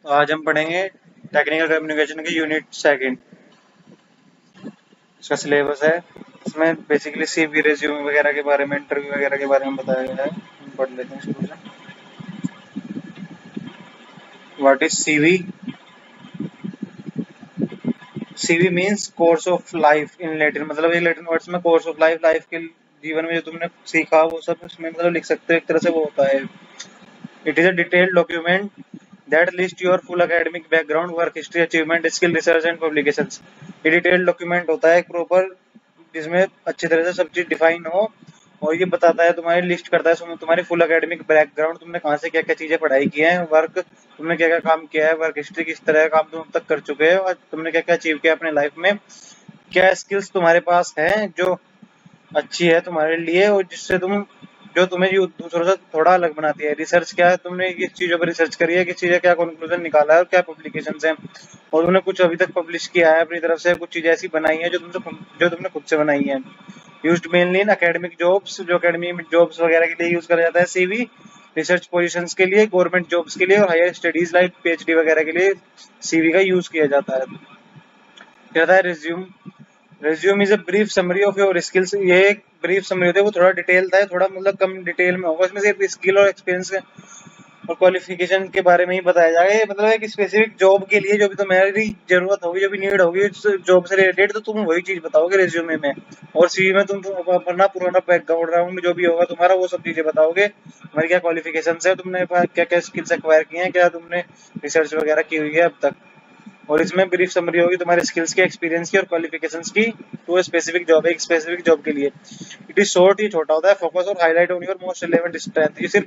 तो आज हम पढ़ेंगे टेक्निकल कम्युनिकेशन की यूनिट सेकंड। इसका सिलेबस है। इसमें बेसिकली सीवी, रिज्यूमे वगैरह के बारे में, इंटरव्यू वगैरह के बारे में बताया गया है। हम पढ़ लेते हैं शुरू से। What is CV? CV means course of life in Latin, मतलब ये लैटिन वर्ड्स में कोर्स ऑफ लाइफ, लाइफ के जीवन में जो तुमने सीखा वो सब उसमें मतलब लिख सकते हो, एक तरह से वो होता है। It is a detailed document that list your full academic background, work history, achievement, skill, research and publications. ये डिटेल्ड डॉक्यूमेंट होता है एक प्रॉपर, जिसमें अच्छी तरह से सब चीज डिफाइन हो, और ये बताता है, तुम्हारी लिस्ट करता है तुम्हारी फुल एकेडमिक बैकग्राउंड, तुमने कहाँ से क्या क्या चीजें पढ़ाई की हैं, वर्क तुमने क्या क्या काम किया है, वर्क हिस्ट्री किस तरह का काम तुम अब तक कर चुके हो, और तुमने क्या क्या अचीव किया अपने लाइफ में, क्या स्किल्स तुम्हारे पास हैं जो अच्छी है तुम्हारे लिए, और जिससे जो तुम्हें दूसरों से थोड़ा अलग बनाती है। रिसर्च क्या है, तुमने किस चीजों पर रिसर्च करी है, किस चीज का क्या कंक्लूजन निकाला है, और क्या पब्लिकेशन है, और तुमने कुछ अभी तक पब्लिश किया है अपनी तरफ से, कुछ चीजें ऐसी बनाई है जो तुमने खुद से बनाई है। यूज्ड मेनली इन एकेडमिक जॉब्स, जो एकेडमी में जॉब्स वगैरह के लिए यूज करा जाता है सीवी, रिसर्च पोजीशंस के लिए, गवर्नमेंट जॉब्स के लिए, और हायर स्टडीज लाइक पीएचडी वगैरह के लिए सीवी का यूज किया जाता है। क्या था resume? Resume is a brief summary of your skills. ये एक ब्रीफ समरी होती है, वो थोड़ा डिटेल था, थोड़ा मतलब कम डिटेल में होगा, इसमें सिर्फ स्किल और एक्सपीरियंस और क्वालिफिकेशन के बारे में ही बताया जाएगा। ये मतलब एक स्पेसिफिक जॉब के लिए जो भी तुम्हारी जरूरत होगी, जो भी नीड होगी उस जॉब से रिलेटेड, तो तुम वही चीज बताओगे रिज्यूमे में। और सीवी में तुम अपना पुराना बैकग्राउंड जो भी होगा तुम्हारा, वो सब चीजें बताओगे, तुम्हारी क्या क्वालिफिकेशन है, तुमने क्या क्या स्किल्स एक्वायर की हैं, क्या तुमने रिसर्च वगैरह की हुई है अब तक। और इसमें ब्रीफ समरी होगी तुम्हारे स्किल्स की, एक्सपीरियंस की और क्वालिफिकेशंस की, टू स्पेसिफिक जॉब, एक स्पेसिफिक जॉब के लिए। इट इज शॉर्ट, ये छोटा होता है। फोकस और highlight on your most relevant strength, ये सिर्फ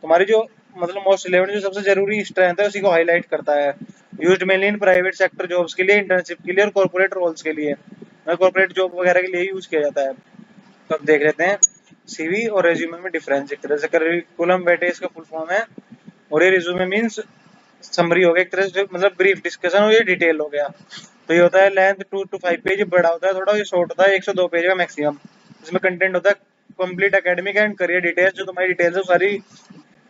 तुम्हारी जो मतलब मोस्ट रिलेवेंट जो सबसे जरूरी स्ट्रेंथ है उसी को हाईलाइट करता है। Used mainly in private sector jobs के लिए, इंटर्नशिप के लिए और कॉर्पोरेट रोल्स के लिए, कॉर्पोरेट जॉब वगैरह के लिए यूज किया जाता है। तो अब देख लेते हैं सीवी और रेज्यूमे में डिफरेंस। एक तरह से करिकुलम वेटे इसका फुल फॉर्म है, और ये रिज्यूमे मीन्स समरी हो गया एक तरह से, मतलब ब्रीफ डिस्कशन हो, ये डिटेल हो गया। तो ये होता है लेंथ 2 to 5 पेज, बड़ा होता है थोड़ा, ये शॉर्ट होता है 102 पेज का मैक्सिमम। इसमें कंटेंट होता है complete academic and career details, जो तुम्हारी डिटेल्स है सारी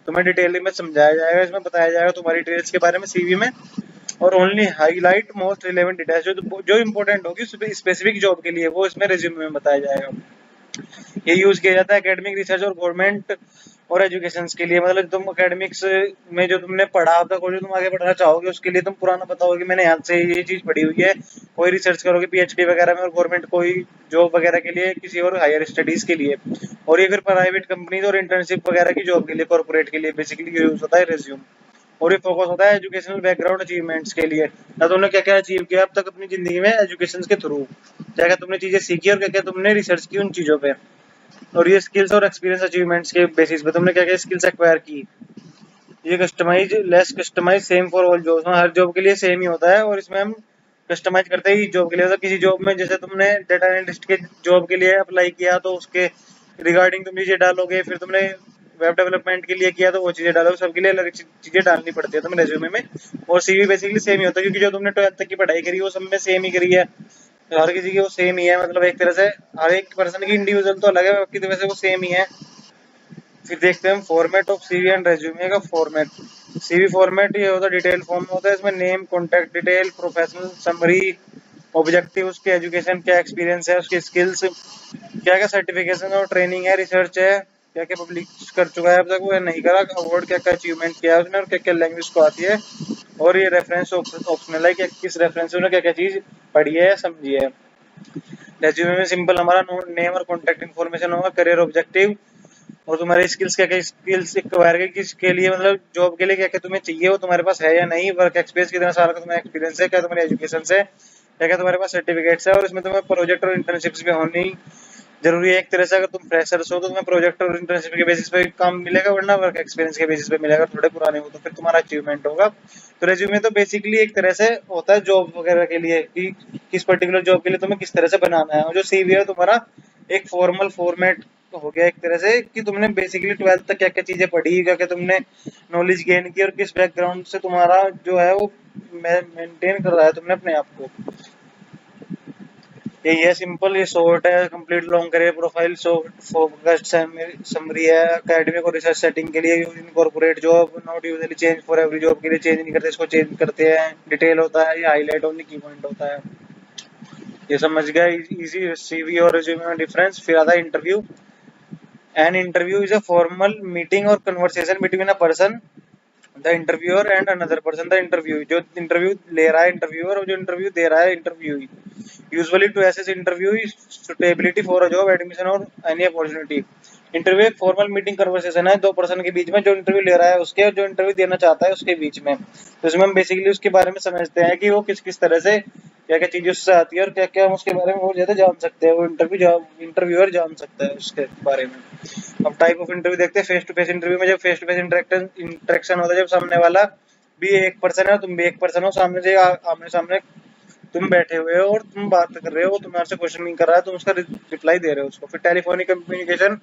तुम्हें डिटेल में समझाया जाएगा, इसमें बताया जाएगा तुम्हारी डिटेल्स के बारे में सीवी में। और only highlight most relevant details, जो इंपॉर्टेंट होगी स्पेसिफिक जॉब के लिए, वो इसमें रिज्यूमे में बताया जाएगा। ये यूज किया जाता है एकेडमिक, रिसर्च और गवर्नमेंट और एजुकेशन के लिए, मतलब तुम एकेडमिक्स में जो तुमने पढ़ा अब तक और जो तुम आगे पढ़ना चाहोगे उसके लिए तुम पुराना बताओगे मैंने यहाँ से ये चीज पढ़ी हुई है, कोई रिसर्च करोगे पीएचडी वगैरह में, और गवर्नमेंट कोई जॉब वगैरह के लिए, किसी और हायर स्टडीज के लिए, और ये फिर प्राइवेट कंपनीज और इंटर्नशिप वगैरह की जॉब के लिए, कॉर्पोरेट के लिए बेसिकली यूज होता है रिज्यूम। और ये फोकस होता है एजुकेशनल बैकग्राउंड अचीवमेंट्स के लिए, ना तुमने क्या क्या अचीव किया अब तक अपनी जिंदगी में एजुकेशन के थ्रू, क्या क्या तुमने चीजें सीखी और क्या क्या तुमने रिसर्च की उन चीजों पे, और ये स्किल्स और एक्सपीरियंस अचीवमेंट्स के बेसिस पे तुमने क्या क्या स्किल्स एक्वायर की। ये customise less customise same for all jobs, हर जॉब के लिए सेम ही होता है, और इसमें हम कस्टमाइज करते हैं जॉब के लिए। मतलब किसी जॉब में जैसे तुमने डेटा एनालिस्ट के जॉब के लिए अप्लाई किया तो उसके रिगार्डिंग तुम चीजें डालोगे, फिर तुमने वेब डेवलपमेंट के लिए किया तो वो चीजें डालोगे, सबके लिए अलग चीजें डालनी पड़ती है तुम्हें रेज्यूमे में। और सीवी बेसिकली सेम ही होता है, क्योंकि जो तुमने 12th तक की पढ़ाई करी वो सब में सेम ही करी है, तो हर किसी की वो सेम ही है, मतलब एक तरह से हर एक पर्सन की इंडिविजुअल तो अलग है, बाकी तो वैसे वो सेम ही है। फिर देखते हैं format of CV and resume का फॉर्मेट। सीवी फॉर्मेट ये होता है डिटेल फॉर्म में होता है, इसमें name, contact detail, professional summary, objective, उसके एजुकेशन क्या एक्सपीरियंस है, उसकी स्किल्स, क्या क्या सर्टिफिकेशन और ट्रेनिंग है, रिसर्च है, क्या क्या पब्लिश कर चुका है अब तक, वो नहीं करा, अवार्ड क्या क्या अचीवमेंट किया है उसने, और क्या क्या लैंग्वेज को आती है, और ये रेफरेंस ऑप्शनल है कि किस रेफरेंस से उन्होंने क्या क्या चीज पढ़ी है या समझी है। रेज्यूमे में सिंपल हमारा नेम और कॉन्टैक्ट इन्फॉर्मेशन होगा, करियर ऑब्जेक्टिव, और तुम्हारे स्किल्स क्या क्या स्किल्स एक्वायर किसके लिए, मतलब जॉब के लिए क्या क्या तुम्हें चाहिए वो तुम्हारे पास है या नहीं, वर्क एक्सपीरियंस कितने साल का तुम्हारा एक्सपीरियंस है, क्या तुम्हारी एजुकेशन है, क्या क्या तुम्हारे पास सर्टिफिकेट्स है, और इसमें तुम्हें प्रोजेक्ट और इंटर्नशिप्स भी होनी जरूरी है। एक तरह से अगर तुम फ्रेशर्स हो तो तुम्हें प्रोजेक्ट और इंटर्नशिप के बेसिस पे काम मिलेगा, वरना वर्क एक्सपीरियंस के बेसिस पे मिलेगा। थोड़े पुराने हो तो फिर तुम्हारा अचीवमेंट होगा। तो रेज्यूमे तो बेसिकली एक तरह से होता है जॉब वगैरह के लिए, कि किस पर्टिकुलर जॉब के लिए तुम्हें किस तरह से बनाना है, और जो सीवी है तुम्हारा एक फॉर्मल फॉर्मेट हो गया एक तरह से, कि तुमने बेसिकली 12th तक क्या क्या चीजें पढ़ी, क्या क्या तुमने नॉलेज गेन की, और किस बैकग्राउंड से तुम्हारा जो है वो मेंटेन कर रहा है तुमने अपने आप को। यही है सिंपल, ये शॉर्ट है, complete long career profile, focused summary है, एकेडमिक और रिसर्च सेटिंग के लिए use in corporate job, not usually change for every job, के लिए चेंज नहीं करते, इसको चेंज करते हैं, डिटेल होता है, ये हाईलाइट ओनली की पॉइंट होता है। ये समझ गया, इजी सीवी और रिज्यूमे में डिफरेंस। फिर आता है interview. An interview is a formal meeting और conversation between a person, the interviewer and another person. The interview, जो इंटरव्यू ले रहा है इंटरव्यूअर, और जो इंटरव्यू दे रहा है interview, usually to assess interview suitability for a job, admission और एनी अपॉर्चुनिटी। इंटरव्यू एक फॉर्मल मीटिंग कन्वर्सेशन है दो पर्सन के बीच में, जो इंटरव्यू ले रहा है उसके और जो इंटरव्यू देना चाहता है उसके बीच में। तो इसमें हम बेसिकली उसके बारे में समझते हैं कि वो किस किस तरह से क्या क्या चीजें उससे आती है और क्या क्या हम उसके बारे में बहुत ज्यादा जान सकते हैं, वो इंटरव्यूअर जान सकता है उसके बारे में। अब टाइप ऑफ इंटरव्यू देखते हैं। फेस टू फेस इंटरव्यू में जब फेस टू फेस इंटरेक्शन होता है, जब सामने वाला भी एक पर्सन है और तुम भी एक पर्सन हो, सामने से आमने सामने तुम बैठे हुए हो और तुम बात कर रहे हो, वो तुम्हारे से क्वेश्चन नहीं कर रहा है, तुम उसका रिप्लाई दे रहे हो उसको। फिर टेलीफोनिक कम्युनिकेशन,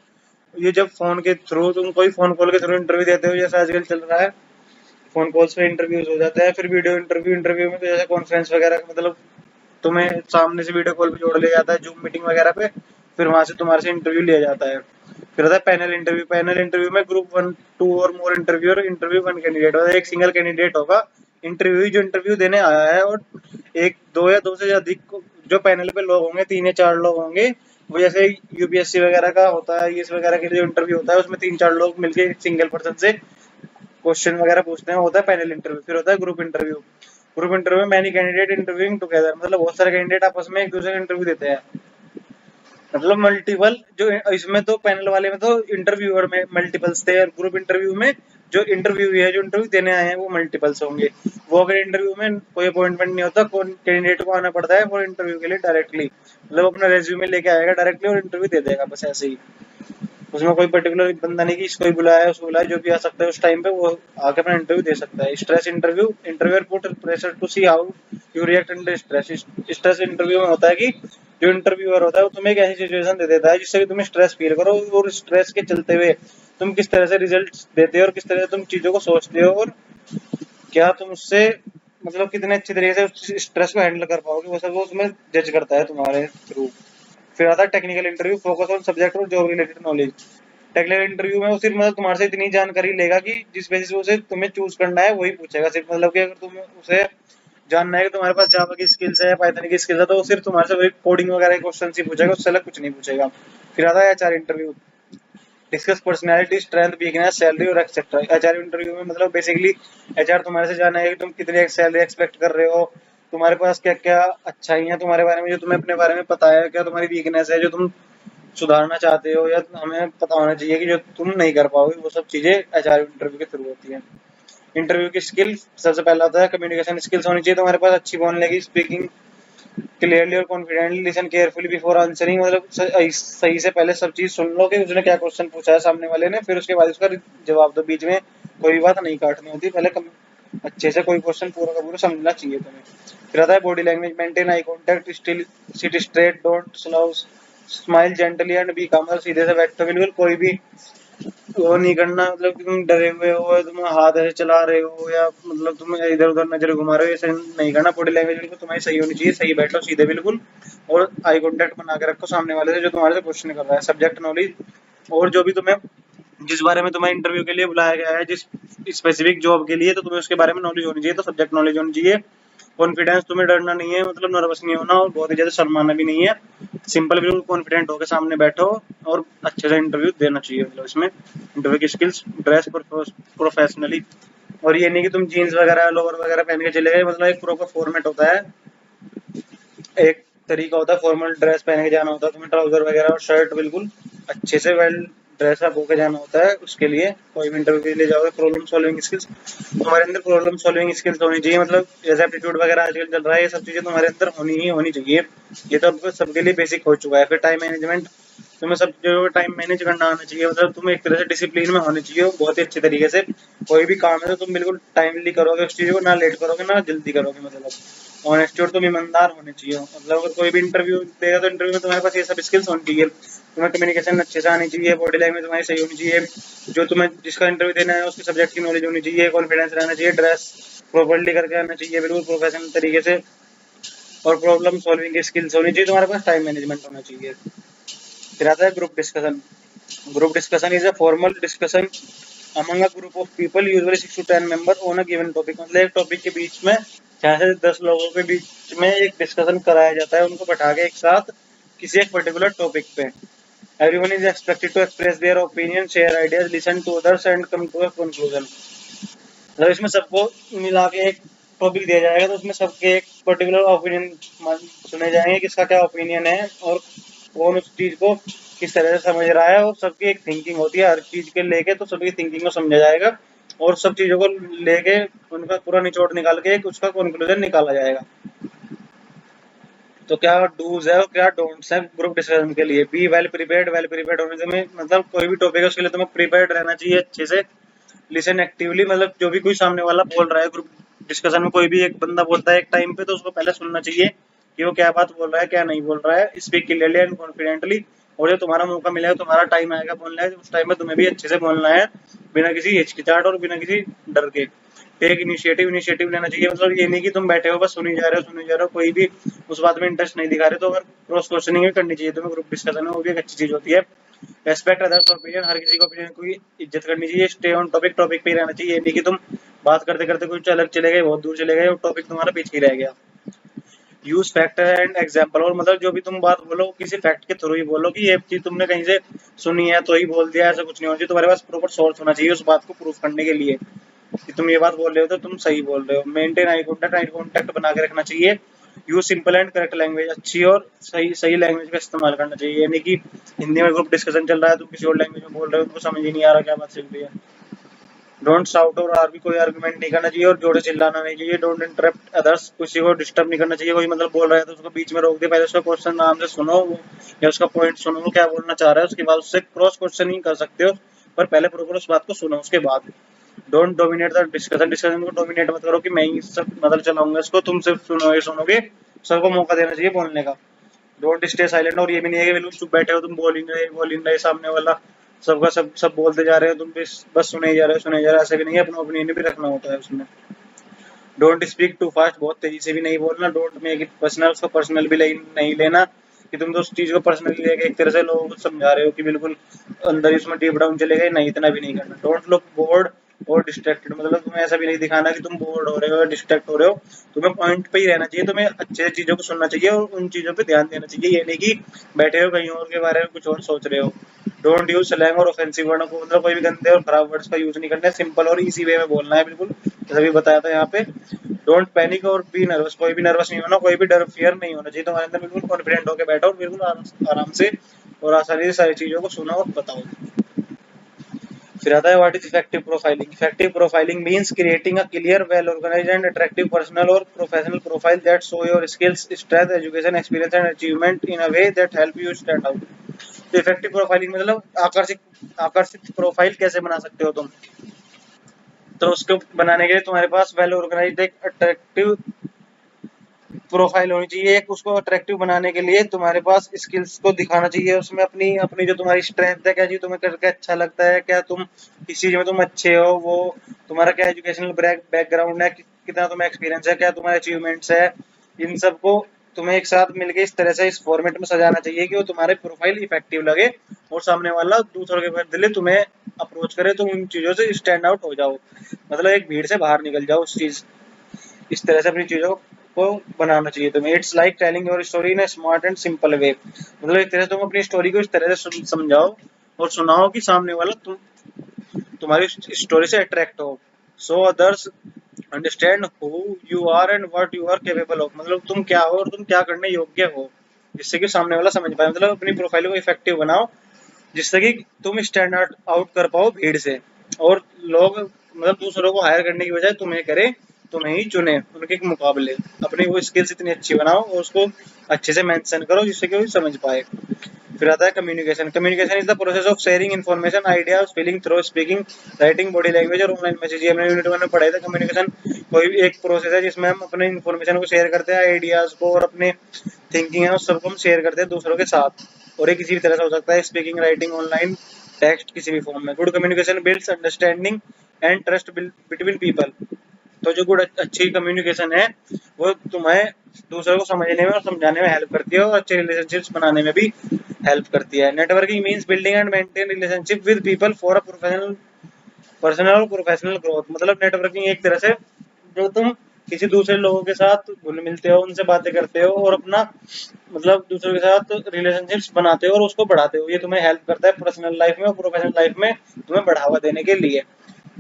ये जब फोन के थ्रू तुम कोई फोन कॉल के थ्रू इंटरव्यू देते हो, जैसा आजकल चल रहा है, फोन कॉल्स पे इंटरव्यूज हो जाता है। फिर वीडियो इंटरव्यू, इंटरव्यू में तो जैसे कॉन्फ्रेंस वगैरह, मतलब तुम्हें सामने से वीडियो कॉल पे जोड़ लिया जाता है, जूम मीटिंग वगैरह पे, फिर वहां से तुम्हारे से इंटरव्यू लिया जाता है। फिर होता है पैनल इंटरव्यू। पैनल इंटरव्यू में ग्रुप 1, 2 और मोर इंटरव्यूअर, इंटरव्यू 1 कैंडिडेट होगा, एक सिंगल कैंडिडेट होगा इंटरव्यू जो इंटरव्यू देने आया है, और एक दो या दो से अधिक जो पैनल पे लोग होंगे, 3 या 4 लोग होंगे। वो जैसे यूपीएससी वगैरह का होता है, इस वगैरह के लिए जो इंटरव्यू होता है, उसमें 3-4 लोग मिलके सिंगल पर्सन से क्वेश्चन वगैरह पूछते हैं, होता है पैनल इंटरव्यू। फिर होता है ग्रुप इंटरव्यू। ग्रुप इंटरव्यू में मैनी कैंडिडेट इंटरव्यूइंग टुगेदर, मतलब बहुत सारे कैंडिडेट आपस में एक दूसरे का इंटरव्यू देते हैं, मतलब मल्टीपल। जो इसमें तो पैनल वाले में तो इंटरव्यूअर में मल्टीपल्स थे, और ग्रुप इंटरव्यू में जो इंटरव्यू है, जो इंटरव्यू देने आए हैं, वो मल्टीपल्स होंगे। वो अगर इंटरव्यू में कोई अपॉइंटमेंट नहीं होता, कैंडिडेट को आना पड़ता है फॉर इंटरव्यू के लिए डायरेक्टली, मतलब अपना रेज्यूमे लेके आएगा डायरेक्टली और इंटरव्यू दे देगा, बस ऐसे ही। उसमें कोई पर्टिकुलर बंदा नहीं कि इसको ही बुलाया उसको बुलाया, जो भी आ सकता है उस टाइम पे वो आके अपना इंटरव्यू दे सकता है। Stress interview, interviewer put pressure to see how you react under stress. Stress interview में होता है कि जो इंटरव्यूअर होता है वो तुम्हें एक ऐसी सिचुएशन दे देता है जिससे कि तुम्हें स्ट्रेस फील करो, और स्ट्रेस के चलते हुए तुम किस तरह से रिजल्ट देते हो और किस तरह से तुम चीजों को सोचते हो, और क्या तुम उससे मतलब कितने अच्छे तरीके से उस स्ट्रेस को हैंडल कर पाओगे, वो सब वो उसमें जज करता है तुम्हारे थ्रू। फिर आता है technical interview, focus on subject और job related knowledge. Technical interview में वो सिर्फ मतलब तुम्हारे से इतनी जानकारी लेगा कि जिस बेसिस पे उसे तुम्हें चूज करना है वही पूछेगा सिर्फ, मतलब कि अगर तुम उसे जानना है कि तुम्हारे पास जावा की स्किल्स है, पाइथन की स्किल्स है, तो वो सिर्फ तुम्हारे से वही कोडिंग वगैरह के क्वेश्चन ही पूछेगा, उससे अलग कुछ नहीं पूछेगा। फिर आता है HR interview, discuss personality, strength, weakness, salary और एक्सेट्रा। एचआर इंटरव्यू में मतलब बेसिकली एचआर तुम्हारे से जानना है कि तुम कितनी सैलरी एक्सपेक्ट कर रहे हो, तुम्हारे पास क्या क्या अच्छाइयाँ तुम्हारे बारे में जो तुम्हें अपने बारे में पता है, क्या तुम्हारी वीकनेस है जो तुम सुधारना चाहते हो, या हमें पता होना चाहिए कि जो तुम नहीं कर पाओगे, वो सब चीजें एचआर इंटरव्यू के थ्रू होती है। इंटरव्यू की स्किल, सबसे पहला होता है कम्युनिकेशन स्किल्स होनी चाहिए तुम्हारे पास, अच्छी बोलने की, स्पीकिंग क्लियरली और confidently, listen carefully before answering, मतलब सही से पहले सब चीज सुन लो कि उसने क्या क्वेश्चन पूछा है सामने वाले ने, फिर उसके बाद उसका जवाब दो। बीच में कोई भी बात नहीं काटनी होती, पहले अच्छे से कोई क्वेश्चन पूरा का पूरा समझना चाहिए तुम्हें। फिर आता है body language, maintain eye contact, still sit straight, don't slouch, smile gently and be calmer. सीधे से बैठो, बिल्कुल कोई भी वो नहीं करना, मतलब कि तुम डरे हुए हो, तुम हाथ ऐसे चला रहे हो, या मतलब तुम इधर उधर नजर घुमा रहे हो, ऐसे नहीं करना। बॉडी लैंग्वेज बिल्कुल तुम्हारी सही होनी चाहिए, सही बैठो सीधे बिल्कुल, और आई कांटेक्ट बना के रखो सामने वाले से जो तुम्हारे से क्वेश्चन कर रहा है। सब्जेक्ट नॉलेज, और जो भी तुम्हें जिस बारे में तुम्हें इंटरव्यू के लिए बुलाया गया है, जिस स्पेसिफिक जॉब के लिए, तो तुम्हें उसके बारे में नॉलेज होनी चाहिए, तो सब्जेक्ट नॉलेज होनी चाहिए। कॉन्फिडेंस, तुम्हें डरना नहीं है, मतलब नर्वस नहीं होना और बहुत ही ज्यादा शर्माना भी नहीं है, सिंपल बिल्कुल कॉन्फिडेंट होकर सामने बैठो और अच्छे से इंटरव्यू देना चाहिए। मतलब इसमें इंटरव्यू की स्किल्स, ड्रेस प्रोफेशनली, और ये नहीं कि तुम जीन्स वगैरह लोअर वगैरह पहन के चले गए, मतलब एक प्रॉपर फॉर्मेट होता है, एक तरीका होता है फॉर्मल ड्रेस पहन के जाना होता है तुम्हें, ट्राउजर वगैरह और शर्ट बिल्कुल अच्छे से वेल ड्रेस अप होकर जाना होता है। उसके लिए कोई भी इंटरव्यू के लिए जाओगे, प्रॉब्लम सॉल्विंग स्किल्स, तुम्हारे अंदर प्रॉब्लम सॉल्विंग स्किल्स होनी चाहिए, मतलब जैसे एप्टीट्यूड वगैरह आजकल चल रहा है, ये सब चीजें तुम्हारे अंदर होनी ही होनी चाहिए, ये तो आपको सबके लिए बेसिक हो चुका है। फिर टाइम मैनेजमेंट, तुम्हें सब जो टाइम मैनेज करना आना चाहिए, मतलब तुम एक तरह से डिसिप्लिन में होने चाहिए बहुत ही अच्छे तरीके से। कोई भी काम है तो तुम बिल्कुल टाइमली करोगे उस चीज को, ना लेट करोगे ना जल्दी करोगे, मतलब ऑनेस्ट और तुम ईमानदार होने चाहिए। मतलब अगर कोई भी इंटरव्यू देगा तो इंटरव्यू में तुम्हारे पास ये सब स्किल्स होनी चाहिए, तुम्हें कम्युनिकेशन अच्छे से आनी चाहिए, बॉडी लैंग्वेज तुम्हारी सही होनी चाहिए, जो तुम्हें जिसका इंटरव्यू देना है उसके सब्जेक्ट की नॉलेज होनी चाहिए, कॉन्फिडेंस रहना चाहिए, ड्रेस प्रॉपर्ली करके आना चाहिए बिल्कुल प्रोफेशनल तरीके से, और प्रॉब्लम सॉल्विंग की स्किल्स होनी चाहिए तुम्हारे पास, टाइम मैनेजमेंट होना चाहिए। फिर आता है group discussion. Group discussion is a formal discussion among a group of people usually 6 to 10 member on a given topic। मतलब एक टॉपिक के बीच में 6 से 10 लोगों के बीच में एक डिस्कशन कराया जाता है, उनको बैठा के एक साथ किसी एक पर्टिकुलर टॉपिक पे। Everyone is expected to express their opinion, share ideas, listen to others and come to a conclusion. मतलब इसमें सबको मिला के एक टॉपिक दिया जाएगा, तो उसमें सबके एक पर्टिकुलर ओपिनियन सुने जाएंगे, किसका क्या ओपिनियन है और कौन उस चीज को किस तरह से समझ रहा है। और सबकी एक थिंकिंग होती है हर चीज के लेके, तो सबकी थिंकिंग को समझा जाएगा और सब चीजों को लेके उनका पूरा निचोड़ निकाल के एक उसका कंक्लूजन निकाला जाएगा। तो क्या डूज है और क्या डोंट्स है ग्रुप डिस्कशन के लिए? Be well prepared. Well prepared होने से मतलब कोई भी टॉपिक है उसके लिए तुम्हें प्रिपेयर्ड रहना चाहिए अच्छे से। लिसन एक्टिवली, मतलब जो भी कोई सामने वाला बोल रहा है ग्रुप डिस्कशन में, कोई भी एक बंदा बोलता है एक टाइम पे, तो उसको पहले सुनना चाहिए कि वो क्या बात बोल रहा है क्या नहीं बोल रहा है। Speak clearly and confidently. और जब तुम्हारा मौका मिलेगा, तुम्हारा टाइम आएगा बोलना है, उस टाइम में तुम्हें भी अच्छे से बोलना है, बिना किसी हिचकिचाहट और बिना किसी डर के। Take initiative. इनिशिएटिव लेना चाहिए, मतलब ये नहीं कि तुम बैठे हो बस सुनी जा रहे हो सुनी जा रहे हो, कोई भी उस बात में इंटरेस्ट नहीं दिखा रहे, तो अगर क्रॉस क्वेश्चनिंग भी करनी चाहिए तुम्हें ग्रुप डिस्कशन में, वो भी एक अच्छी चीज होती है। Respect others opinion. हर किसी को ओपिनियन की इज्जत करनी चाहिए। Stay on topic. टॉपिक पे ही रहना चाहिए, नहीं कि तुम बात करते करते कुछ अलग चले गए, बहुत दूर चले गए और टॉपिक तुम्हारा पीछे ही रह गया। Use factor and example. और मतलब जो भी तुम बात बोलो किसी फैक्ट के थ्रू ही बोलो, कि ये चीज तुमने कहीं से सुनी है तो ही बोल दिया, ऐसा कुछ नहीं होना चाहिए। तुम्हारे पास प्रॉपर सोर्स होना चाहिए उस बात को प्रूफ करने के लिए कि तुम ये बात बोल रहे हो तो तुम सही बोल रहे हो। मेंटेन आई कॉन्टेक्ट बना के रखना चाहिए। Use simple and correct language. अच्छी और सही सही लैंग्वेज का इस्तेमाल करना चाहिए, यानी कि हिंदी में ग्रुप डिस्कशन चल रहा है, तुम किसी और लैंग्वेज में बोल रहे हो, उनको समझ ही नहीं आ रहा क्या बात चल रही है। डोंट शाउट और आर भी कोई आर्गुमेंट नहीं करना चाहिए और जोर से चिल्लाना नहीं चाहिए। Don't interrupt others. किसी को डिस्टर्ब नहीं करना चाहिए। कोई मतलब बोल रहा है तो उसको बीच में रोक दे, पहले उसका क्वेश्चन आराम से सुनो या उसका पॉइंट सुनो, वो क्या बोलना चाह रहा है, उसके बाद उससे क्रॉस क्वेश्चनिंग कर सकते हो, पर पहले प्रॉपर उस बात को सुनो उसके बाद। Don't dominate the discussion. Discussion को डोमिनेट मत करो कि मैं ही सब मतलब चलाऊंगा इसको, तुम सिर्फ सुनोगे सुनोगे। सबको मौका देना चाहिए बोलने का। Don't stay silent. और ये भी नहीं है कि बिल्कुल चुप बैठे हो, तुम बोल ही नहीं रहे, सामने वाला सबका सब बोलते जा रहे हो, तुम बस सुने ही जा रहे हो सुने ही जा रहे हो, ऐसा भी नहीं है, अपना ओपिनियन भी रखना होता है उसमें। Don't speak too fast. बहुत तेजी से भी नहीं बोलना। Don't make it personal. उसको पर्सनल भी नहीं लेना कि तुम तो उस चीज को पर्सनली लेके एक तरह से लोगों को समझा रहे हो कि बिल्कुल अंदर ही उसमें डीप डाउन चले गए, नहीं इतना भी नहीं करना। डोंट लुक बोर्ड और डिस्ट्रैक्टेड। मतलब तुम्हें ऐसा भी नहीं दिखाना कि तुम बोर्ड हो रहे हो या डिस्ट्रैक्ट हो रहे हो, तुम्हें पॉइंट पे ही रहना चाहिए, तुम्हें अच्छे चीजों को सुनना चाहिए और उन चीजों पे ध्यान देना चाहिए, ये नहीं कि बैठे हो कहीं और के बारे में कुछ और सोच रहे हो। डोंट यूज स्लैंग और ऑफेंसिव वर्ड को, मतलब कोई भी गंदे और खराब वर्ड्स का यूज नहीं करना है, सिंपल और इजी वे में बोलना है बिल्कुल, जैसा भी बताया था यहाँ पे। डोंट पैनिक और बी नर्वस। कोई भी नर्वस नहीं होना, कोई भी डर फियर नहीं होना चाहिए तुम्हारे अंदर, बिल्कुल कॉन्फिडेंट होकर बैठो और बिल्कुल आराम से और आसानी से सारी चीजों को सुनो और बताओ। फिर आता है what is effective profiling. Effective profiling means creating a clear well organised and attractive personal और professional profile that show your skills, strength, education, experience and achievement in a way that help you stand out. तो effective profiling मतलब आकर्षित आकर्षित profile कैसे बना सकते हो तुम? तो उसको बनाने के लिए तुम्हारे पास वेल ऑर्गेनाइज्ड एक अट्रैक्टिव प्रोफाइल होनी चाहिए। एक उसको अट्रैक्टिव बनाने के लिए तुम्हारे पास स्किल्स को दिखाना चाहिए, उसमें अपनी अपनी जो तुम्हारी स्ट्रेंथ है, क्या चीज तुम्हें करके अच्छा लगता है, क्या तुम किस चीज में तुम अच्छे हो, वो तुम्हारा क्या एजुकेशनल बैकग्राउंड है, कितना तुम्हें एक्सपीरियंस है, क्या तुम्हारे अचीवमेंट्स है, इन सबको तुम्हें एक साथ मिलके इस तरह से इस फॉर्मेट में सजाना चाहिए कि वो तुम्हारे प्रोफाइल इफेक्टिव लगे और सामने वाला दूसरों के बदले तुम्हें अप्रोच करे, तुम उन चीजों से स्टैंड आउट हो जाओ, मतलब एक भीड़ से बाहर निकल जाओ उस चीज। इस तरह से अपनी चीजों को बनाना चाहिए तुम्हें। It's like telling your story in smart and simple way. मतलब एक तरह से तुम अपनी स्टोरी को इस तरह से समझाओ और सुनाओ कि सामने वाला तुम्हारी स्टोरी से अट्रैक्ट हो। So others understand who you are and what you are capable of. मतलब तुम क्या हो और तुम क्या करने योग्य हो, जिससे कि सामने वाला समझ पाए। मतलब अपनी प्रोफाइल को इफेक्टिव बनाओ जिससे कि तुम स्टैंड आउट कर पाओ भीड़ से, और लोग मतलब दूसरों को हायर करने की बजाय तुम्हें करें, तुम्हें ही चुने उनके मुकाबले। अपनी वो स्किल्स इतनी अच्छी बनाओ और उसको अच्छे से मेंशन करो जिससे कि वो समझ पाए। फिर आता है communication. Communication is the process of sharing information, ideas, feeling through speaking, writing, body language और ऑनलाइन मैसेज। ये हमने यूनिट 1 में पढ़ा था। कम्युनिकेशन कोई भी एक प्रोसेस है जिसमें हम अपने इन्फॉर्मेशन को शेयर करते हैं, आइडियाज को और अपने थिंकिंग है उस सबको हम शेयर करते हैं दूसरों के साथ, और ये किसी भी तरह से हो सकता है, स्पीकिंग, राइटिंग, ऑनलाइन, टेक्स्ट, किसी भी फॉर्म में। Good communication builds understanding and trust between people. तो जो गुड अच्छी कम्युनिकेशन है वो तुम्हें दूसरे को समझने में और समझाने में हेल्प करती है और अच्छे रिलेशनशिप्स बनाने में भी हेल्प करती है। Networking means building and maintain relationship with people for a personal और प्रोफेशनल ग्रोथ। मतलब नेटवर्किंग एक तरह से जो तुम किसी दूसरे लोगों के साथ घुल मिलते हो, उनसे बातें करते हो और अपना मतलब दूसरों के साथ रिलेशनशिप्स बनाते हो और उसको बढ़ाते हो, ये तुम्हें हेल्प करता है पर्सनल लाइफ में और प्रोफेशनल लाइफ में तुम्हें बढ़ावा देने के लिए।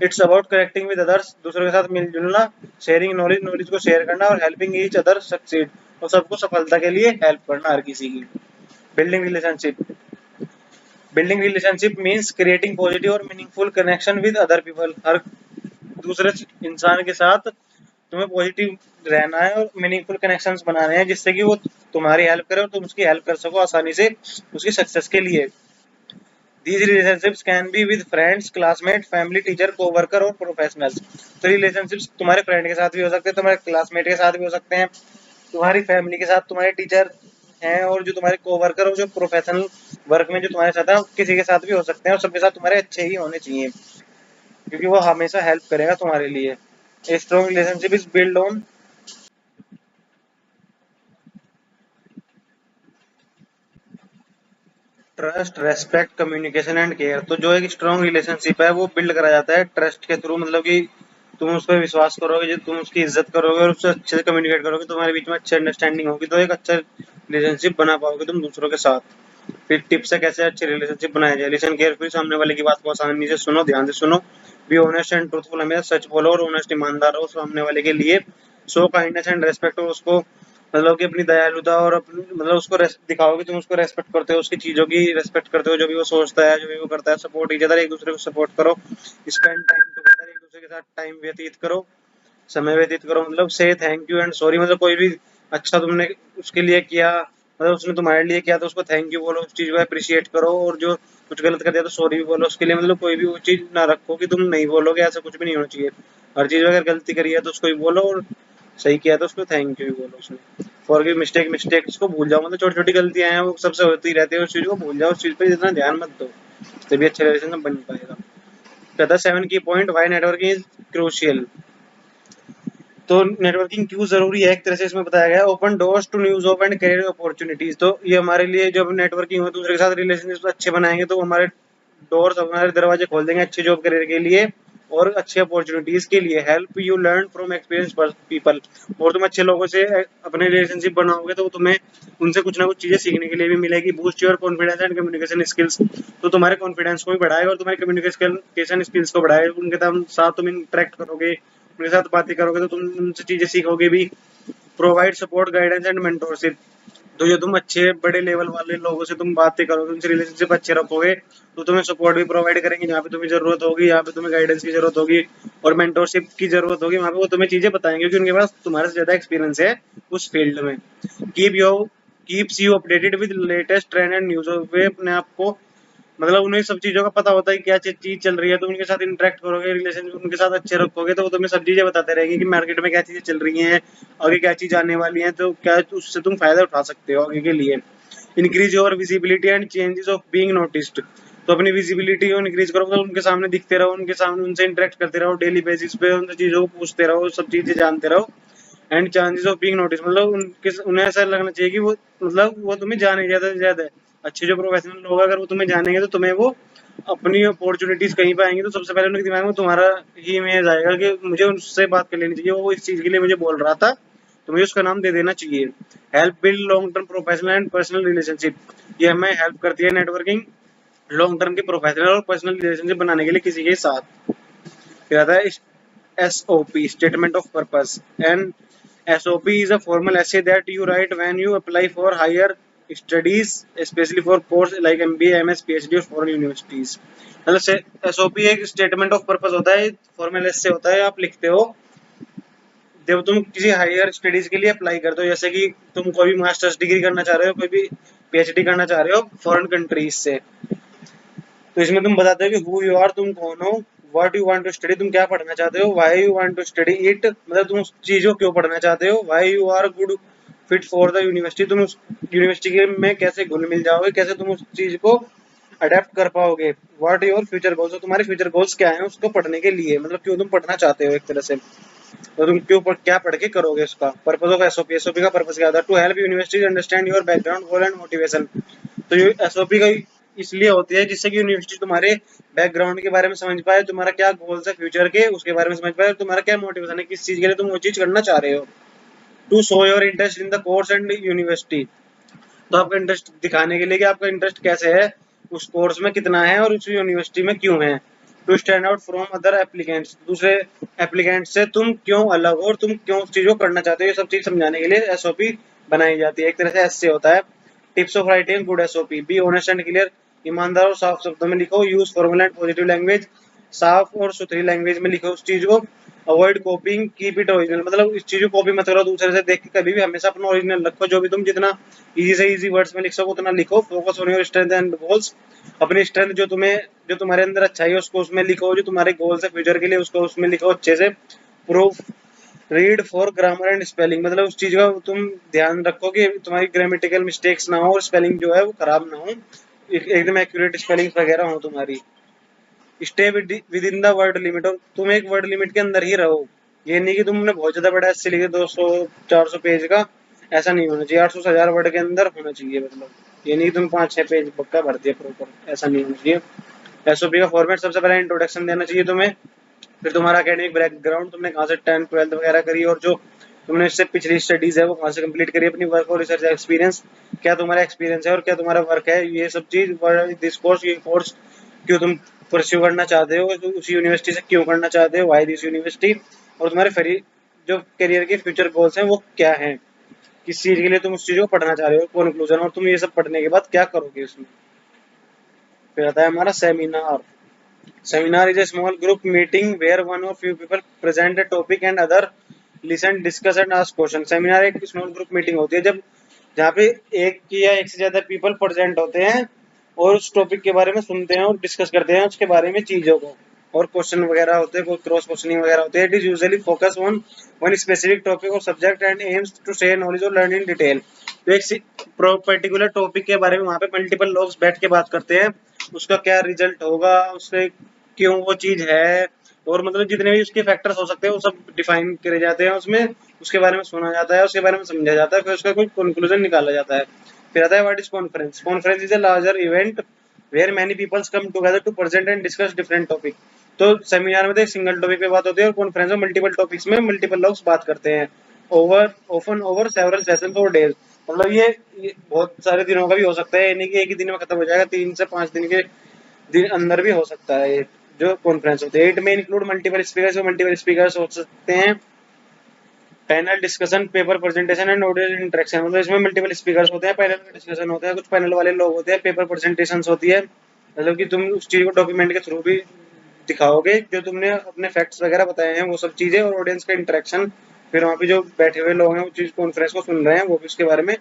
It's about connecting with others, दूसरों के साथ मिलजुलना, शेयरिंग नॉलेज, नॉलेज को शेयर करना और हेल्पिंग ईच अदर सक्सीड, और सबको सफलता के लिए हेल्प करना हर किसी की। Building relationship, building relationship means creating positive और meaningful connection with other people. हर दूसरे इंसान के साथ तुम्हें पॉजिटिव रहना है और मीनिंगफुल कनेक्शंस बनाने हैं जिससे कि वो तुम्हारी हेल्प करे और तुम उसकी हेल्प कर सको आसानी से उसकी सक्सेस के लिए। These relationships can be with friends, classmate, family, teacher, co-worker और professionals। तो रिलेशनशिप्स तुम्हारे फ्रेंड के साथ भी हो सकते हैं, तुम्हारे क्लासमेट के साथ भी हो सकते हैं, तुम्हारी फैमिली के साथ, तुम्हारे टीचर हैं और जो तुम्हारे कोवर्कर और जो प्रोफेशनल वर्क में जो तुम्हारे साथ है किसी के साथ भी हो सकते हैं, और सबके साथ तुम्हारे अच्छे ही होने चाहिए क्योंकि वो हमेशा हेल्प करेगा तुम्हारे लिए। A strong relationship is build on trust, respect, communication and care. तो जो एक स्ट्रॉन्ग रिलेशनशिप है वो बिल्ड करा जाता है ट्रस्ट के थ्रू, मतलब कि तुम उस पर विश्वास करोगे, जो तुम उसकी इज्जत करोगे और उससे अच्छे से कम्युनिकेट करोगे, तुम्हारे बीच में अच्छी अंडरस्टैंडिंग होगी तो एक अच्छा रिलेशनशिप बना पाओगे तुम दूसरों के साथ। फिर टिप्स है कैसे अच्छे रिलेशनशिप बनाया जाए। लिसन केयरफुली, सामने वाले की बात को आसानी से सुनो, ध्यान से सुनो। बी ऑनेस्ट एंड ट्रूथफुल, हमेशा सच बोलो और ऑनेस्ट ईमानदार रहो सामने वाले के लिए। शो काइंडनेस एंड रेस्पेक्ट, और उसको मतलब कि अपनी दयालुता और अपनी मतलब उसको दिखाओ कि तुम उसको रेस्पेक्ट करते हो, उसकी चीजों की रेस्पेक्ट करते हो, जो भी वो सोचता है, जो भी वो करता है। सपोर्ट ईच अदर, एक दूसरे को सपोर्ट करो। स्पेंड टाइम टुगेदर, एक दूसरे के साथ टाइम व्यतीत करो, समय व्यतीत करो। मतलब से थैंक यू एंड सॉरी, मतलब कोई भी अच्छा तुमने उसके लिए किया, मतलब उसने तुम्हारे लिए किया तो उसको थैंक यू बोलो, उस चीज को अप्रिशिएट करो, और जो कुछ गलत कर दिया तो सॉरी भी बोलो उसके लिए। मतलब कोई भी वो चीज ना रखो कि तुम नहीं बोलोगे, ऐसा कुछ भी नहीं होना चाहिए। हर चीज में अगर गलती करी है तो उसको भी बोलो, और सही किया तो उसको थैंक यू भी बोलो। उसमें फॉरगिव मिस्टेक, मिस्टेक उसको भूल जाओ, मतलब छोटी छोटी गलतियां हैं वो सबसे होती रहती है, उस चीज को भूल जाओ, उस चीज पे इतना ध्यान मत दो, तभी अच्छा रिलेशन बन पाएगा। कहता 7 की point why networking is crucial. तो नेटवर्किंग क्यों जरूरी है, एक तरह से इसमें बताया गया है। Open doors to new job and career opportunities, तो ये हमारे लिए जब नेटवर्किंग हो दूसरे के साथ रिलेशनशिप अच्छे बनाएंगे तो हमारे डोर्स, हमारे दरवाजे खोल देंगे अच्छे जॉब करियर के लिए और अच्छी अपॉर्चुनिटीज के लिए। Help you learn from experience people, और तुम अच्छे लोगों से अपने रिलेशनशिप बनाओगे तो तुम्हें उनसे कुछ ना कुछ चीजें सीखने के लिए भी मिलेगी। Boost your confidence and communication skills, तो तुम्हारे कॉन्फिडेंस को भी बढ़ाएगा और तुम्हारे कम्युनिकेशन स्किल्स को बढ़ाएगा। उनके साथ तुम इंटरेक्ट करोगे, उनके साथ बातें करोगे तो तुम उनसे चीजें सीखोगे भी। Provide support, guidance and mentorship, तो जो तुम अच्छे बड़े लेवल वाले लोगों से तुम बातें करोगे, उनसे रिलेशनशिप अच्छे रखोगे तो तुम्हें सपोर्ट भी प्रोवाइड करेंगे जहाँ पे तुम्हें जरूरत होगी, यहाँ पे तुम्हें गाइडेंस की जरूरत होगी और मेंटोरशिप की जरूरत होगी, वहाँ पे वो तुम्हें चीजें बताएंगे क्योंकि उनके पास तुम्हारे से ज्यादा एक्सपीरियंस है उस फील्ड में। Keep you keeps you updated with latest trend and news, वे अपने आप को मतलब उन्हें सब चीजों का पता होता है कि क्या चीज चल रही है, तो उनके साथ इंटरेक्ट करोगे, रिलेशन उनके साथ अच्छे रखोगे तो वो तुम्हें सब चीजें बताते रहेंगे कि मार्केट में क्या चीजें चल रही हैं, आगे क्या चीज आने वाली है, तो क्या उससे तुम फायदा उठा सकते हो आगे के लिए। Increase your visibility and changes of being noticed, तो अपनी विजिबिलिटी को इंक्रीज करो, तो उनके सामने दिखते रहो, उनके सामने उनसे इंटरेक्ट करते रहो डेली बेसिस पे, उन चीजों को पूछते रहो, सब चीजें जानते रहो। And chances of being notice, मतलब उनके उन्हें ऐसा लगना चाहिए कि वो मतलब वो तुम्हें जाने ज्यादा से ज्यादा है। अच्छे जो प्रोफेशनल लोग अगर वो तुम्हें जानेंगे तो तुम्हें वो अपनी अपॉर्चुनिटीज कहीं पे आएंगी तो सबसे पहले उनके दिमाग में तुम्हारा ही इमेज आएगा कि मुझे उससे बात कर लेनी चाहिए, वो इस चीज के लिए मुझे बोल रहा था तो मुझे उसका नाम दे देना चाहिए। Help build long term professional and personal relationship, ये हमें हेल्प करती है नेटवर्किंग लॉन्ग टर्म के प्रोफेशनल और पर्सनल रिलेशनशिप बनाने के लिए किसी के साथ। फिर आता है SOP, statement of purpose. And SOP is a formal essay that you write when you apply for higher studies, especially for course like MBA, MS, PhD और foreign universities। मतलब SOP एक स्टेटमेंट ऑफ पर्पस होता है, formal एसे होता है, आप लिखते हो जब तुम किसी हायर स्टडीज के लिए अप्लाई करते हो, जैसे कि तुम कोई भी मास्टर्स डिग्री करना चाह रहे हो, कोई भी PhD करना चाह रहे हो फॉरेन कंट्रीज से, तो इसमें तुम बताते हो कि हु यू आर, तुम कौन हो, what you want to study, तुम क्या पढ़ना चाहते हो, why you want to study it, मतलब तुम उस चीज को क्यों पढ़ना चाहते हो, why you are good fit for the university, तुम उस यूनिवर्सिटी में कैसे घुल मिल जाओगे, कैसे तुम उस चीज को अडेप्ट कर पाओगे। व्हाट योर फ्यूचर गोल्स, तुम्हारे फ्यूचर गोल्स क्या है उसको पढ़ने के लिए, मतलब क्यों तुम पढ़ना चाहते हो एक तरह से। तो तुम क्या पढ़ के करोगे उसका। पर्पज ऑफ एसओपी, एसओपी का पर्पज क्या होता है, to help universities understand your background goal and motivation. तो ये एसओपी का इसलिए होती है जिससे कि यूनिवर्सिटी तुम्हारे बैकग्राउंड के बारे में समझ पाए, तुम्हारा क्या गोल्स है फ्यूचर के उसके बारे में समझ पाए, तुम्हारा क्या मोटिवेशन है, किस चीज के लिए तुम वो चीज करना चाह रहे हो। To show your interest in the course and university, तो आपका इंटरेस्ट दिखाने के लिए कि आपका इंटरेस्ट कैसे है, उस कोर्स में कितना है और उस यूनिवर्सिटी में क्यों है। To stand out from other applicants, दूसरे एप्लीकेंट से तुम क्यों अलग हो और तुम क्यों उस चीज को करना चाहते हो, ये सब चीज समझाने के लिए एसओपी बनाई जाती है। एक तरह से ऐसे होता है। Tips of writing good SOP, be honest and clear, ईमानदार और साफ शब्दों में लिखो। Use formal and positive language, साफ और सुथरी लैंग्वेज में लिखो उस चीज को। अवॉइड कॉपिंग, कीप इट ओरिजिनल, मतलब इस चीज को कॉपी मत करो दूसरे से देख के, कभी भी हमेशा अपना ओरिजिनल रखो। जो भी तुम जितना इजी से इजी वर्ड्स में लिख सको उतना लिखो। Focus on your strength and goals, अपनी स्ट्रेंथ जो तुम्हारे अंदर अच्छाई है उसको उसमें लिखो, जो तुम्हारे गोल्स है फ्यूचर के लिए उसको उसमें लिखो अच्छे से। Proof read for grammar and spelling, मतलब उस चीज का तुम ध्यान रखो कि तुम्हारी ग्रामेटिकल मिस्टेक्स ना हो और स्पेलिंग जो है वो खराब ना हो, एकदम एक्यूरेट स्पेलिंग वगैरह हो तुम्हारी। Stay with in the word limit, और तुम एक वर्ड लिमिट के अंदर ही रहो। ये नहीं कि तुमने बहुत ज्यादा बड़ा ऐसे लिखे 200 400 पेज का, ऐसा नहीं होना चाहिए। 800 से 1000 वर्ड के अंदर होना चाहिए, मतलब ये नहीं कि तुम 5-6 पेज पक्का भर दिया प्रॉपर, ऐसा नहीं होना चाहिए। एसओपी का फॉर्मेट, सबसे पहले इंट्रोडक्शन देना चाहिए तुम्हें, फिर तुम्हारा एकेडमिक बैकग्राउंड, तुमने कहाँ से 10th 12th वगैरह करी और जो तुमने इससे पिछली स्टडीज है वो कहाँ से कंप्लीट करी, अपनी वर्क और रिसर्च एक्सपीरियंस, क्या तुम्हारा एक्सपीरियंस है और क्या तुम्हारा वर्क है, ये सब चीज। दिस कोर्स, ये कोर्स क्यों तुम परस्यू करना चाहते हो, तो उसी यूनिवर्सिटी से क्यों करना चाहते हो, वाई दिस यूनिवर्सिटी, और तुम्हारे जो करियर के फ्यूचर गोल्स हैं वो क्या हैं, किस चीज के लिए तुम उस चीज को पढ़ना चाह रहे हो, कंक्लूजन, और तुम ये सब पढ़ने के बाद क्या करोगे उसमें। फिर आता है हमारा seminar. Seminar is a small group meeting where one or few people present a topic and other listen, discuss and ask questions. Seminar एक small group meeting होती है जब जहाँ पे एक या एक से ज्यादा पीपल प्रेजेंट होते हैं और उस टॉपिक के बारे में सुनते हैं और डिस्कस करते हैं उसके बारे में चीजों को, और क्वेश्चन वगैरह होते हैं, कोई क्रॉस क्वेश्चनिंग वगैरह होते हैं। It is usually focus on one specific topic और subject and aims to share knowledge और लर्न इन डिटेल। तो एक पर्टिकुलर टॉपिक के बारे में वहाँ पे मल्टीपल लोग बैठ के बात करते हैं, उसका क्या रिजल्ट होगा, उससे क्यों वो चीज है, और मतलब जितने भी उसके फैक्टर्स हो सकते हैं वो सब डिफाइन करे जाते हैं उसमें, उसके बारे में सुना जाता है, उसके बारे में समझा जाता है, फिर उसका कोई कंक्लूजन निकाला जाता है। फिर आता है what is conference. Conference is a larger event where many peoples come together to present and discuss different topic. तो सेमिनार में तो एक सिंगल टॉपिक पे बात होती है और कॉन्फ्रेंस में मल्टीपल टॉपिक्स में मल्टीपल लोग बात करते हैं, over often over several sessions और डेज। मतलब ये बहुत सारे दिनों का भी हो सकता है, यानी कि एक ही दिन में खत्म हो जाएगा, 3 से 5 दिन के दिन अंदर भी हो सकता है ये जो कॉन्फ्रेंस होते हैं। इट में इंक्लूड मल्टीपल स्पीकर्स हो सकते हैं, panel discussion, paper presentation and audience interaction. मतलब इसमें मल्टीपल स्पीकर्स होते हैं, पैनल डिस्कशन होते हैं, कुछ पैनल वाले लोग होते हैं, पेपर प्रेजेंटेशन होती है, मतलब कि तुम उस चीज को डॉक्यूमेंट के थ्रू भी दिखाओगे जो तुमने अपने फैक्ट्स वगैरह बताए हैं वो सब चीजें, और ऑडियंस का इंटरेक्शन, फिर वहाँ पे जो बैठे हुए लोग हैं वो चीज कॉन्फ्रेंस को सुन रहे हैं वो भी उसके बारे में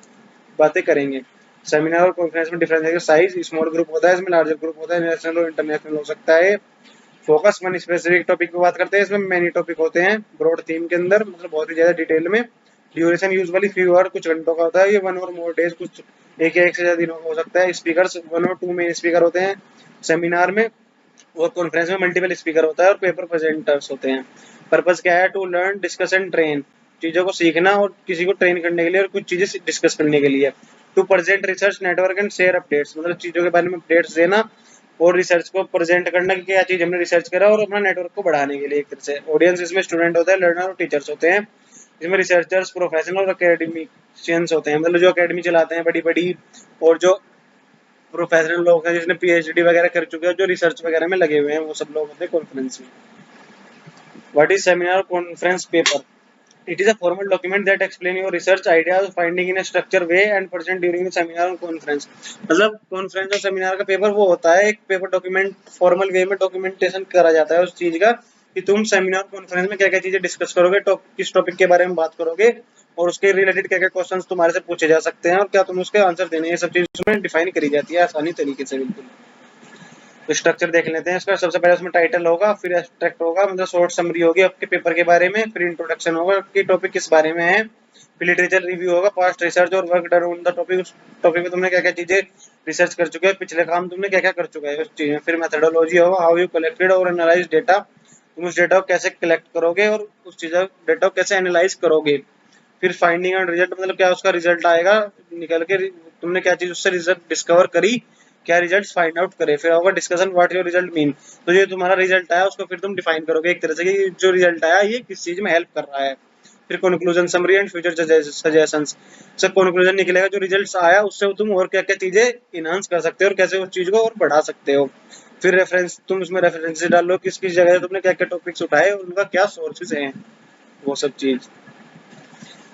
बातें करेंगे। सेमिनार और कॉन्फ्रेंस में डिफरेंस है, साइज स्मॉल ग्रुप होता है, इसमें लार्जर ग्रुप होता है, नेशनल और इंटरनेशनल हो सकता है। फोकस वन स्पेसिफिक टॉपिक पे बात करते हैं, इसमें मेनी टॉपिक होते हैं ब्रॉड थीम के अंदर, मतलब बहुत ही ज्यादा डिटेल में। ड्यूरेशन यूजुअली फ्यू आवर, कुछ घंटों का होता है, ये 1 और मोर डेज, कुछ एक या एक से ज्यादा दिनों का हो सकता है। स्पीकर्स 1 और 2 मेन स्पीकर होते हैं सेमिनार में, और कॉन्फ्रेंस में मल्टीपल स्पीकर होता है और पेपर प्रेजेंटर्स होते हैं। पर्पस क्या है, to learn discuss and train, चीजों को सीखना और किसी को ट्रेन करने के लिए और कुछ चीजें डिस्कस करने के लिए। To present research network and share updates, मतलब चीजों के बारे में अपडेट्स देना और रिसर्च को प्रेजेंट करना कि क्या चीज हमने रिसर्च करा, और अपना नेटवर्क को बढ़ाने के लिए एक तरह से। ऑडियंस इसमें स्टूडेंट होता है, लर्नर और टीचर्स होते हैं। इसमें रिसर्चर्स, प्रोफेशनल और एकेडमिशियंस होते हैं, मतलब जो एकेडमी चलाते हैं बड़ी बड़ी, और जो प्रोफेशनल लोग हैं जिसने पीएचडी वगैरह कर चुके हैं, जो रिसर्च वगैरह में लगे हुए हैं, वो सब लोग होते हैं कॉन्फ्रेंस में। What is seminar conference paper. It is a formal document that explain your research ideas, finding in a structured way and present during the seminar or conference। मतलब कॉन्फ्रेंस और सेमिनार का पेपर वो होता है एक paper document, formal way में documentation करा जाता है उस चीज का कि तुम सेमिनार कॉन्फ्रेंस में क्या क्या चीजें डिस्कस करोगे, किस टॉपिक के बारे में बात करोगे, और उसके रिलेटेड क्या क्या क्वेश्चंस तुम्हारे से पूछे जा सकते हैं और क्या तुम उसके आंसर देने, ये सब चीज उसमें डिफाइन करी जाती है आसानी तरीके से बिल्कुल। तो स्ट्रक्चर देख लेते हैं इसका। सबसे पहले उसमें टाइटल होगा, फिर एब्स्ट्रैक्ट होगा, मतलब शॉर्ट समरी होगी आपके पेपर के बारे में, फिर इंट्रोडक्शन होगा कि टॉपिक किस बारे में है, फिर लिटरेचर रिव्यू होगा, पास्ट रिसर्च और work done on the topic, उस टॉपिक में तुमने क्या क्या चीजें रिसर्च कर चुके हैं, पिछले काम तुमने क्या क्या कर चुका है उस चीज में। फिर मेथोडोलॉजी होगा, हाउ यू कलेक्टेड और एनालाइज डेटा, तुम उस डेटा को कैसे कलेक्ट करोगे और उस चीज डेटा को कैसे एनालाइज करोगे। फिर फाइंडिंग एंड रिजल्ट, मतलब क्या उसका रिजल्ट आएगा निकल के, तुमने क्या चीज उससे रिजल्ट डिस्कवर करी, क्या रिजल्ट फाइंड आउट करे। फिर होगा discussion what your result mean, तो ये तुम्हारा रिजल्ट आया उसको फिर तुम डिफाइन करोगे एक तरह से कि जो रिजल्ट आया ये किस चीज में हेल्प कर रहा है। फिर conclusion summary and future suggestions, से कंक्लूजन निकलेगा जो रिजल्ट्स आया उससे तुम और क्या क्या चीजें इनहांस कर सकते हो और कैसे उस चीज को और बढ़ा सकते हो। फिर रेफरेंस, तुम उसमें रेफरेंसेस डालो किस किस जगह से तुमने क्या क्या टॉपिक्स उठाए और उनका क्या सोर्सेज हैं, वो सब चीज।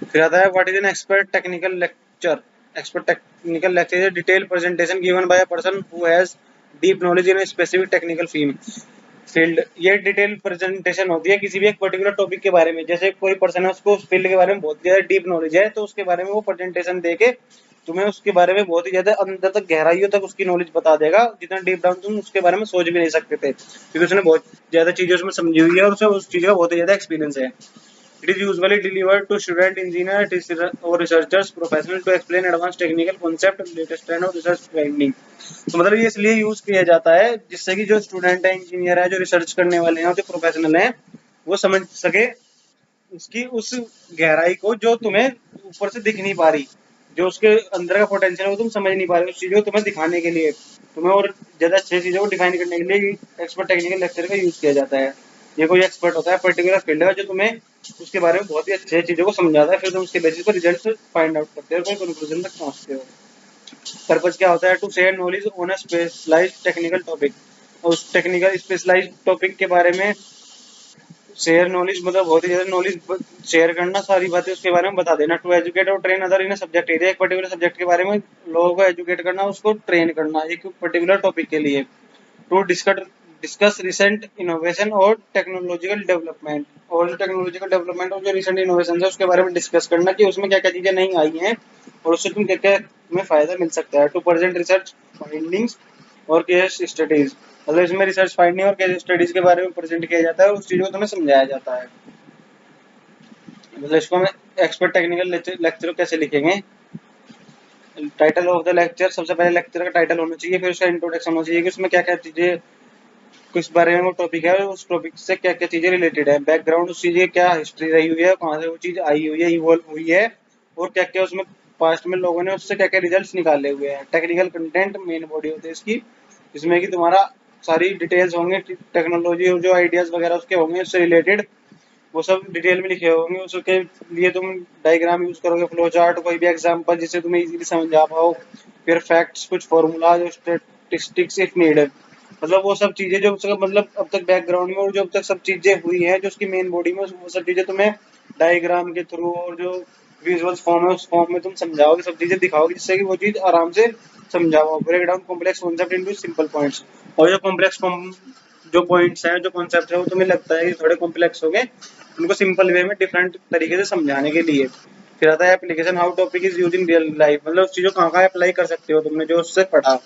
फिर आता है what is an expert technical lecture. Expert technical lecture is detail presentation given by a person who has deep knowledge in a specific technical field. ये डिटेल प्रेजेंटेशन होती है किसी भी एक पर्टिकुलर टॉपिक के बारे में। जैसे कोई पर्सन है उसको उस फील्ड के बारे में बहुत ज्यादा डीप नॉलेज है, तो उसके बारे में वो प्रेजेंटेशन देके तुम्हें उसके बारे में बहुत ही ज्यादा अंदर तक गहराइयों तक उसकी नॉलेज बता देगा, जितना डीप डाउन तुम उसके बारे में सोच भी नहीं सकते थे, क्योंकि उसने बहुत ज्यादा चीजें उसमें समझी हुई है और उसे उस चीज का बहुत ही ज्यादा एक्सपीरियंस है। It is usually delivered to student, engineers, or researchers, professional to explain advanced technical concept, latest trend और research finding। तो मतलब ये इसलिए यूज किया जाता है जिससे कि जो स्टूडेंट है, इंजीनियर है, जो रिसर्च करने वाले हैं, जो प्रोफेशनल हैं, वो समझ सके उसकी उस गहराई को जो तुम्हें ऊपर से दिख नहीं पा रही, जो उसके अंदर का पोटेंशियल है वो तुम समझ नहीं पा रहे, उस चीज को तुम्हें दिखाने के लिए, तुम्हें और ज्यादा अच्छी चीजों को डिफाइन करने के लिए एक्सपर्ट टेक्निकल लेक्चर का यूज किया जाता है। ये कोई एक्सपर्ट होता है पर्टिकुलर फील्ड का जो तुम्हें उसके बारे में बहुत ही अच्छे चीजों को समझाता है, फिर तुम उसके बेसिस पर रिजल्ट फाइंड आउट करते हो, कोई कंक्लूजन तक पहुंचते हो। पर्पज क्या होता है, to share knowledge on a specialised technical topic. उस टेक्निकल स्पेशलाइज्ड टॉपिक के बारे में शेयर नॉलेज मतलब बहुत ही ज्यादा नॉलेज शेयर करना, सारी बातें उसके बारे में बता देना। टू एजुकेट और train other in subject area, एक पर्टिकुलर सब्जेक्ट के बारे में लोगों को एजुकेट करना, उसको ट्रेन करना एक पर्टिकुलर टॉपिक के लिए। टू डिस्कस रिसेंट इनोवेशन और टेक्नोलॉजिकल डेवलपमेंट, और जो टेक्नोलॉजिकल डेवलपमेंट और जो रिसेंट इनोवेशन है उसके बारे में डिस्कस करना कि उसमें क्या क्या चीजें नई आई हैं और उससे तुम क्या क्या तुम्हें फायदा मिल सकता है। टू प्रेजेंट रिसर्च फाइंडिंग्स और केस स्टडीज, मतलब इसमें रिसर्च फाइंडिंग और केस स्टडीज के बारे में प्रेजेंट किया जाता है और उस चीज को तुम्हें समझाया जाता है। मतलब इसको हम एक्सपर्ट टेक्निकल लेक्चर कैसे लिखेंगे। टाइटल ऑफ द लेक्चर, सबसे पहले लेक्चर का टाइटल होना चाहिए, फिर उसका इंट्रोडक्शन होना चाहिए कि उसमें क्या क्या चीजें, किस बारे में वो टॉपिक है, उस टॉपिक से क्या क्या चीजें रिलेटेड है, बैकग्राउंड उस चीज की क्या हिस्ट्री रही हुई है, कहाँ से वो चीज आई हुई है, इवॉल्व हुई है, और क्या क्या उसमें पास्ट में लोगों ने उससे क्या क्या रिजल्ट्स निकाले हुए हैं। टेक्निकल कंटेंट मेन बॉडी होती है इसकी, जिसमें कि तुम्हारा सारी डिटेल्स होंगे, टेक्नोलॉजी और जो आइडियाज वगैरह उसके होंगे उससे रिलेटेड, वो सब डिटेल में लिखे होंगे। उसके लिए तुम डायग्राम यूज करोगे, फ्लो चार्ट, कोई भी एग्जांपल जिससे तुम्हें इजीली समझ आ पाओ। फिर फैक्ट्स, कुछ फॉर्मूलाज और स्टैटिस्टिक्स इफ नीडेड, मतलब वो सब चीजें जो मतलब अब तक बैकग्राउंड में और जो अब तक सब चीजें हुई हैं जो उसकी मेन बॉडी में, वो सब चीजें तुम्हें डायग्राम के थ्रू और जो विजुअल फॉर्म है उस फॉर्म में तुम समझाओगे, सब चीजें दिखाओगे जिससे कि वो चीज आराम से समझाओ। Break down complex concept into simple points, और जो कॉम्प्लेक्स जो पॉइंट्स हैं, जो कॉन्सेप्ट है वो तुम्हें लगता है कि थोड़े कॉम्प्लेक्स हो गए, उनको सिंपल वे में डिफरेंट तरीके से समझाने के लिए। फिर आता है application, how topic is use in real life, मतलब उस चीजों कहाँ अप्लाई कर सकते हो तुमने जो उससे पढ़ा।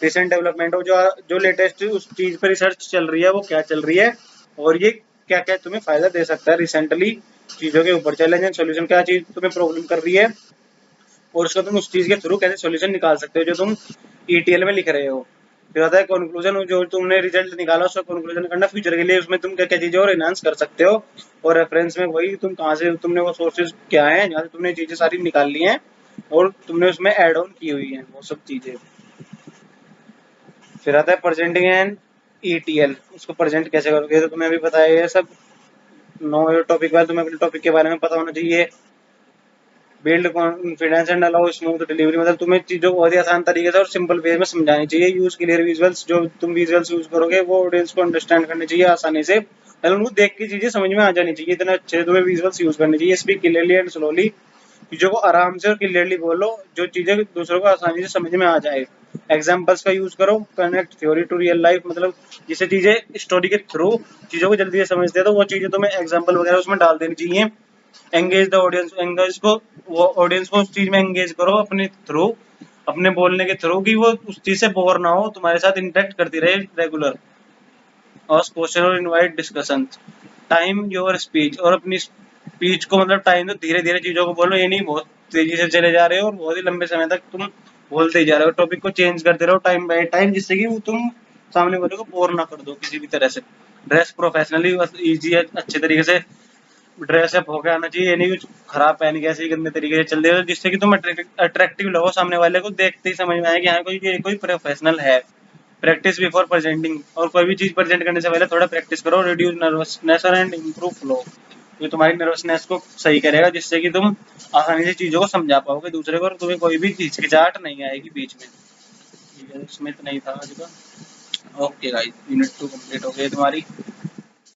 रिसेंट डेवलपमेंट, और जो लेटेस्ट उस चीज पर रिसर्च चल रही है वो क्या चल रही है और ये क्या क्या तुम्हें फायदा दे सकता है रिसेंटली चीजों के ऊपर। चैलेंज एंड सोल्यूशन, क्या चीज तुम्हें प्रॉब्लम कर रही है और उसका तुम उस चीज के थ्रू कैसे सोल्यूशन निकाल सकते हो जो तुम ईटीएल में लिख रहे हो। फिर आता है कंक्लूजन, जो तुमने रिजल्ट निकाला उसका कंक्लूजन करना फ्यूचर के लिए, उसमें तुम क्या क्या चीजें और एनहांस कर सकते हो। और रेफरेंस में वही तुम कहाँ से, तुमने वो सोर्सेज क्या है जहाँ से तुमने चीजें सारी निकाल ली हैं और तुमने उसमें ऐड ऑन की हुई है वो सब चीजें। फिर आता है प्रेजेंटिंग एंड ईटीएल, उसको प्रेजेंट कैसे करोगे, तो तुम्हें अभी बताया ये सब। नो टॉपिक वाले तुम्हें अपने टॉपिक के बारे में पता होना चाहिए। Build confidence and allow smooth delivery, मतलब तुम्हें चीजों को बहुत ही आसान तरीके से और सिंपल वे में समझानी चाहिए। यूज क्लियर विजुअल्स, जो तुम विजुअल्स यूज करोगे वो ऑडियंस को अंडरस्टैंड करनी चाहिए आसानी से, मतलब उनको देख के चीजें समझ में आ जानी चाहिए, इतना अच्छे तुम्हें विजुअल्स यूज करनी चाहिए। स्पीक क्लियरली एंड स्लोली, चीजों को आराम से और क्लियरली बोलो जो चीजें दूसरों को आसानी से समझ में आ जाए। एग्जाम्पल्स का यूज करो, connect theory to real life, मतलब जिसे चीजें स्टोरी के थ्रू चीजों को जल्दी से समझते हैं तो वो चीजें तुम्हें एग्जाम्पल वगैरह उसमें डाल देनी चाहिए। एंगेज द ऑडियंस, एंगेज को वो ऑडियंस को उस चीज में एंगेज करो अपने थ्रू, अपने बोलने के थ्रू, कि वो उस चीज से बोर ना हो, तुम्हारे साथ इंटरेक्ट करती रहे रेगुलर। और क्वेश्चन और invite discussion, time your speech, और अपनी स्पीच को मतलब टाइम तो धीरे धीरे चीजों को बोलो, ये नहीं बहुत तेजी से चले जा रहे हो और बहुत ही लंबे समय तक तुम बोलते ही जा रहे हो। टॉपिक को चेंज करते रहो टाइम बाय टाइम, जिससे कि तुम सामने वाले को बोर ना कर दो किसी भी तरह से। ड्रेस प्रोफेशनली बस ईजी है, अच्छे तरीके से ड्रेस अप होके आना चाहिए, ये नहीं कुछ खराब पहन के ऐसे ही गंदे तरीके से चल रहे हो, जिससे कि तुम अट्रैक्टिव लगो, सामने वाले को देखते ही समझ में आए कि हाँ कोई प्रोफेशनल है। प्रैक्टिस बिफोर प्रेजेंटिंग, और कोई भी चीज प्रेजेंट करने से पहले थोड़ा प्रैक्टिस करो। Reduce nervousness and improve flow, ये तुम्हारी नर्वसनेस को सही करेगा, जिससे कि तुम आसानी से चीजों को समझा पाओगे दूसरे को, और तुम्हें कोई भी हिचकिचाहट नहीं आएगी बीच में। ठीक है, इसमें इतना ही था आज का। ओके गाइस, यूनिट 2 कंप्लीट हो गई तुम्हारी।